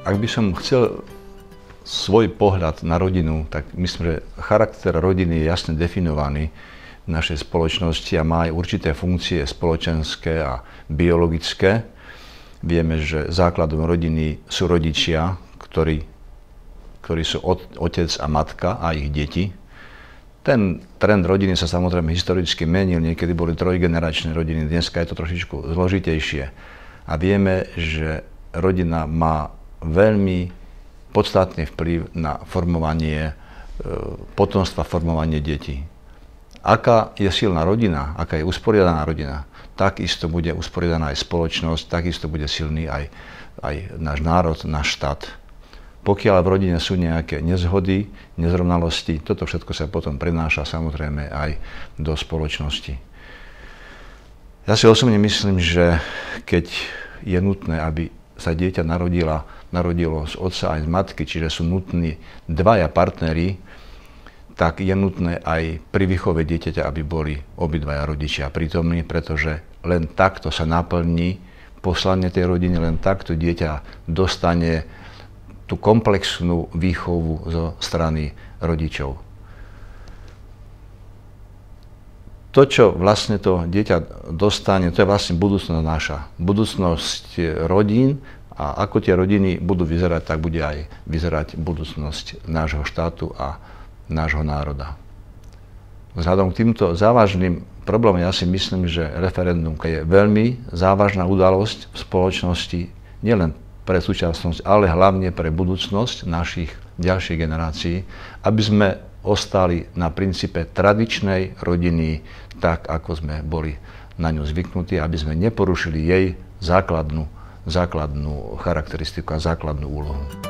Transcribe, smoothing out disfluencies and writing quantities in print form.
Ak by som chcel svoj pohľad na rodinu, tak myslím, že charakter rodiny je jasne definovaný v našej spoločnosti a má aj určité funkcie spoločenské a biologické. Vieme, že základom rodiny sú rodičia, ktorí sú otec a matka a ich deti. Ten trend rodiny sa samozrejme historicky menil, niekedy boli trojgeneračné rodiny, dneska je to trošičku zložitejšie. A vieme, že rodina má veľmi podstatný vplyv na formovanie potomstva, formovanie detí. Aká je silná rodina, aká je usporiadaná rodina, takisto bude usporiadaná aj spoločnosť, takisto bude silný aj náš národ, náš štát. Pokiaľ v rodine sú nejaké nezhody, nezrovnalosti, toto všetko sa potom prenáša samozrejme aj do spoločnosti. Ja si osobne myslím, že keď je nutné, aby sa dieťa narodilo z otca aj z matky, čiže sú nutní dvaja partneri, tak je nutné aj pri výchove dieťaťa, aby boli obidvaja rodičia prítomní, pretože len takto sa naplní poslanie tej rodiny, len takto dieťa dostane tú komplexnú výchovu zo strany rodičov. To, čo vlastne to dieťa dostane, to je vlastne budúcnosť naša. Budúcnosť rodín a ako tie rodiny budú vyzerať, tak bude aj vyzerať budúcnosť nášho štátu a nášho národa. Vzhľadom k týmto závažným problémom ja si myslím, že referendum je veľmi závažná udalosť v spoločnosti, nielen pre súčasnosť, ale hlavne pre budúcnosť našich ďalších generácií, aby sme ostali na princípe tradičnej rodiny, tak ako sme boli na ňu zvyknutí, aby sme neporušili jej základnú charakteristiku a základnú úlohu.